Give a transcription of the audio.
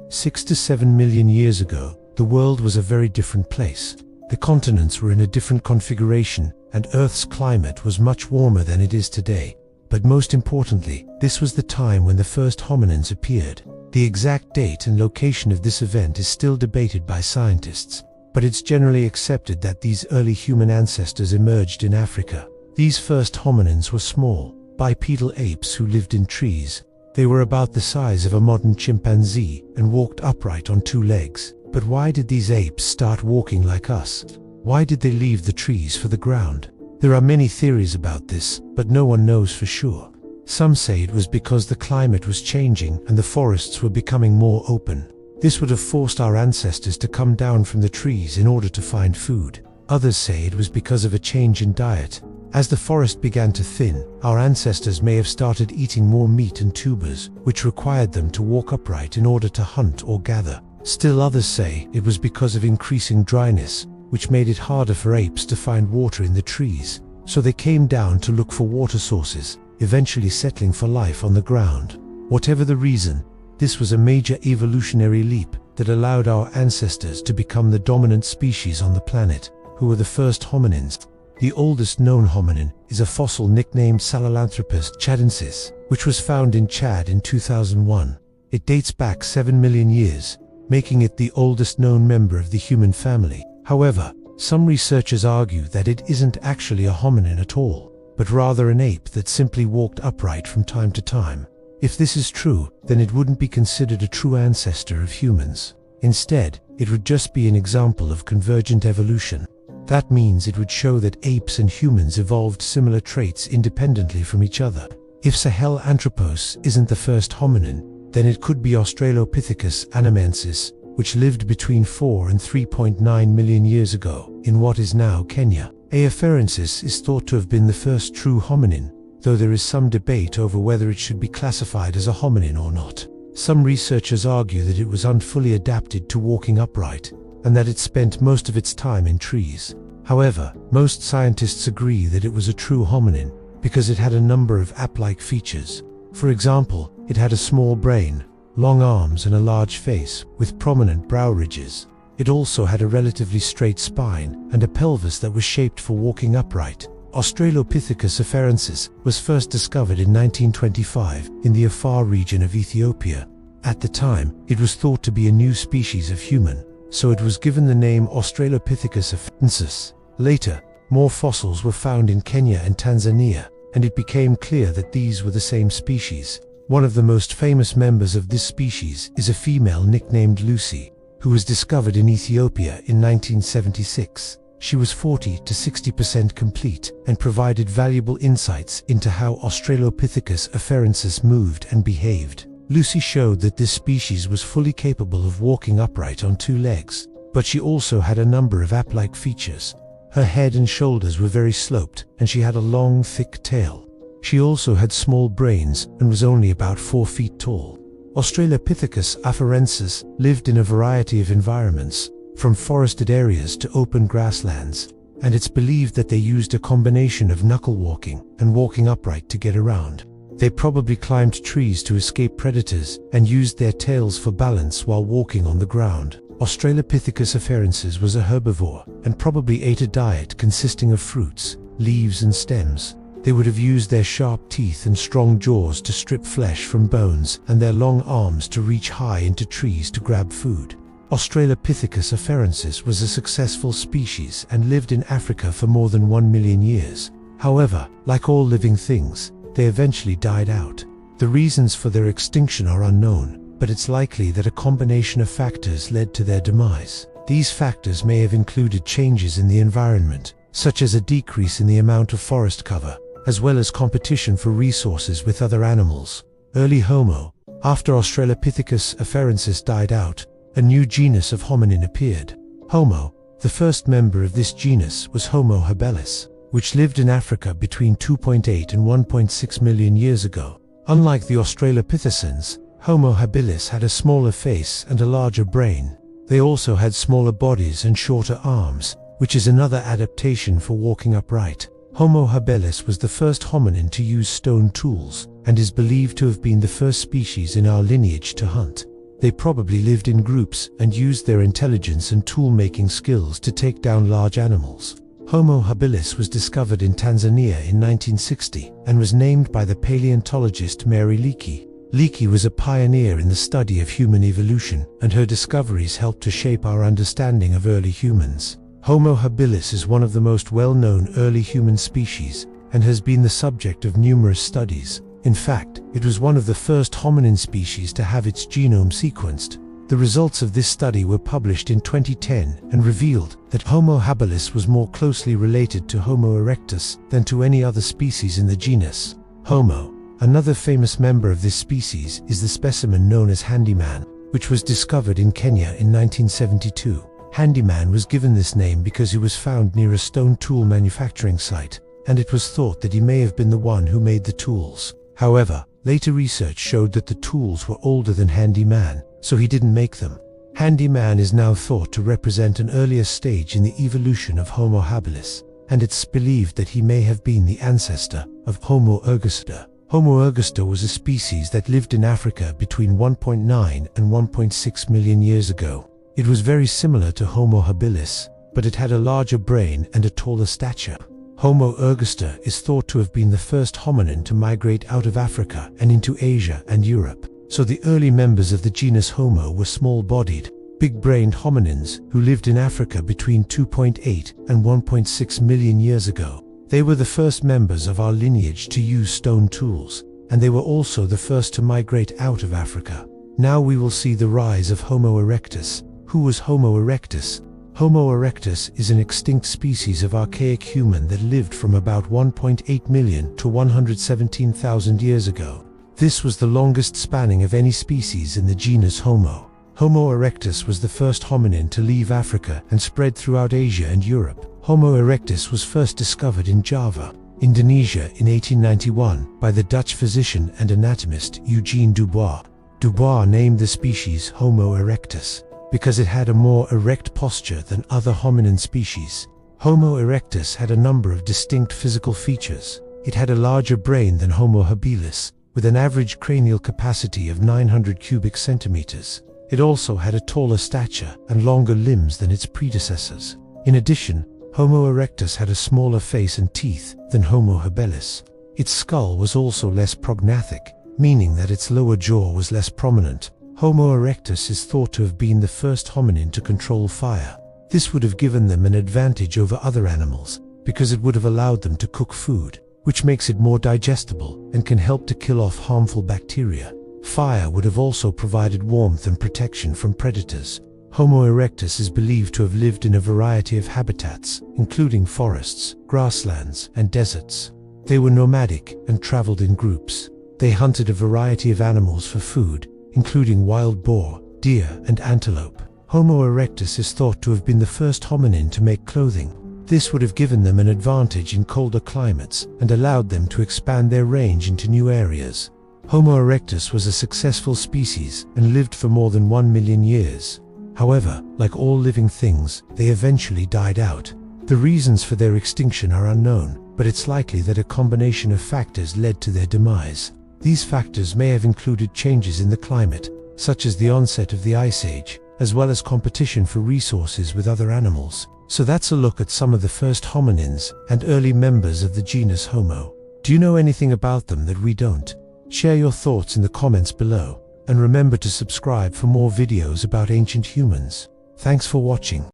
6 to 7 million years ago, the world was a very different place. The continents were in a different configuration, and Earth's climate was much warmer than it is today. But most importantly, this was the time when the first hominins appeared. The exact date and location of this event is still debated by scientists, but it's generally accepted that these early human ancestors emerged in Africa. These first hominins were small, bipedal apes who lived in trees. They were about the size of a modern chimpanzee and walked upright on two legs. But why did these apes start walking like us? Why did they leave the trees for the ground? There are many theories about this, but no one knows for sure. Some say it was because the climate was changing and the forests were becoming more open. This would have forced our ancestors to come down from the trees in order to find food. Others say it was because of a change in diet. As the forest began to thin, our ancestors may have started eating more meat and tubers, which required them to walk upright in order to hunt or gather. Still others say it was because of increasing dryness, which made it harder for apes to find water in the trees. So they came down to look for water sources, eventually settling for life on the ground. Whatever the reason, this was a major evolutionary leap that allowed our ancestors to become the dominant species on the planet, who were the first hominins. The oldest known hominin is a fossil nicknamed Sahelanthropus tchadensis, which was found in Chad in 2001. It dates back 7 million years, making it the oldest known member of the human family. However, some researchers argue that it isn't actually a hominin at all, but rather an ape that simply walked upright from time to time. If this is true, then it wouldn't be considered a true ancestor of humans. Instead, it would just be an example of convergent evolution. That means it would show that apes and humans evolved similar traits independently from each other. If Sahelanthropus isn't the first hominin, then it could be Australopithecus anamensis, which lived between 4 and 3.9 million years ago in what is now Kenya. Afarensis is thought to have been the first true hominin, though there is some debate over whether it should be classified as a hominin or not. Some researchers argue that it was unfully adapted to walking upright, and that it spent most of its time in trees. However, most scientists agree that it was a true hominin because it had a number of ape-like features. For example, it had a small brain, long arms and a large face with prominent brow ridges. It also had a relatively straight spine and a pelvis that was shaped for walking upright. Australopithecus afarensis was first discovered in 1925 in the Afar region of Ethiopia. At the time, it was thought to be a new species of human, so it was given the name Australopithecus afarensis. Later, more fossils were found in Kenya and Tanzania, and it became clear that these were the same species. One of the most famous members of this species is a female nicknamed Lucy, who was discovered in Ethiopia in 1976. She was 40 to 60% complete and provided valuable insights into how Australopithecus afarensis moved and behaved. Lucy showed that this species was fully capable of walking upright on two legs, but she also had a number of ape-like features. Her head and shoulders were very sloped, and she had a long, thick tail. She also had small brains and was only about 4 feet tall. Australopithecus afarensis lived in a variety of environments, from forested areas to open grasslands, and it's believed that they used a combination of knuckle walking and walking upright to get around. They probably climbed trees to escape predators and used their tails for balance while walking on the ground. Australopithecus afarensis was a herbivore and probably ate a diet consisting of fruits, leaves and stems. They would have used their sharp teeth and strong jaws to strip flesh from bones and their long arms to reach high into trees to grab food. Australopithecus afarensis was a successful species and lived in Africa for more than 1 million years. However, like all living things, they eventually died out. The reasons for their extinction are unknown, but it's likely that a combination of factors led to their demise. These factors may have included changes in the environment, such as a decrease in the amount of forest cover, as well as competition for resources with other animals. Early Homo. After Australopithecus afarensis died out, a new genus of hominin appeared. Homo. The first member of this genus was Homo habilis, which lived in Africa between 2.8 and 1.6 million years ago. Unlike the Australopithecines, Homo habilis had a smaller face and a larger brain. They also had smaller bodies and shorter arms, which is another adaptation for walking upright. Homo habilis was the first hominin to use stone tools, and is believed to have been the first species in our lineage to hunt. They probably lived in groups and used their intelligence and tool-making skills to take down large animals. Homo habilis was discovered in Tanzania in 1960 and was named by the paleontologist Mary Leakey. Leakey was a pioneer in the study of human evolution, and her discoveries helped to shape our understanding of early humans. Homo habilis is one of the most well-known early human species and has been the subject of numerous studies. In fact, it was one of the first hominin species to have its genome sequenced. The results of this study were published in 2010 and revealed that Homo habilis was more closely related to Homo erectus than to any other species in the genus. Homo. Another famous member of this species is the specimen known as Handyman, which was discovered in Kenya in 1972. Handyman was given this name because he was found near a stone tool manufacturing site, and it was thought that he may have been the one who made the tools. However, later research showed that the tools were older than Handyman, so he didn't make them. Handyman is now thought to represent an earlier stage in the evolution of Homo habilis, and it's believed that he may have been the ancestor of Homo ergaster. Homo ergaster was a species that lived in Africa between 1.9 and 1.6 million years ago. It was very similar to Homo habilis, but it had a larger brain and a taller stature. Homo ergaster is thought to have been the first hominin to migrate out of Africa and into Asia and Europe. So the early members of the genus Homo were small-bodied, big-brained hominins who lived in Africa between 2.8 and 1.6 million years ago. They were the first members of our lineage to use stone tools, and they were also the first to migrate out of Africa. Now we will see the rise of Homo erectus. Who was Homo erectus? Homo erectus is an extinct species of archaic human that lived from about 1.8 million to 117,000 years ago. This was the longest spanning of any species in the genus Homo. Homo erectus was the first hominin to leave Africa and spread throughout Asia and Europe. Homo erectus was first discovered in Java, Indonesia in 1891 by the Dutch physician and anatomist Eugene Dubois. Dubois named the species Homo erectus because it had a more erect posture than other hominin species. Homo erectus had a number of distinct physical features. It had a larger brain than Homo habilis, with an average cranial capacity of 900 cubic centimeters. It also had a taller stature and longer limbs than its predecessors. In addition, Homo erectus had a smaller face and teeth than Homo habilis. Its skull was also less prognathic, meaning that its lower jaw was less prominent. Homo erectus is thought to have been the first hominin to control fire. This would have given them an advantage over other animals, because it would have allowed them to cook food, which makes it more digestible and can help to kill off harmful bacteria. Fire would have also provided warmth and protection from predators. Homo erectus is believed to have lived in a variety of habitats, including forests, grasslands, and deserts. They were nomadic and traveled in groups. They hunted a variety of animals for food, including wild boar, deer, and antelope. Homo erectus is thought to have been the first hominin to make clothing. This would have given them an advantage in colder climates and allowed them to expand their range into new areas. Homo erectus was a successful species and lived for more than 1 million years. However, like all living things, they eventually died out. The reasons for their extinction are unknown, but it's likely that a combination of factors led to their demise. These factors may have included changes in the climate, such as the onset of the Ice Age, as well as competition for resources with other animals. So that's a look at some of the first hominins and early members of the genus Homo. Do you know anything about them that we don't? Share your thoughts in the comments below, and remember to subscribe for more videos about ancient humans. Thanks for watching.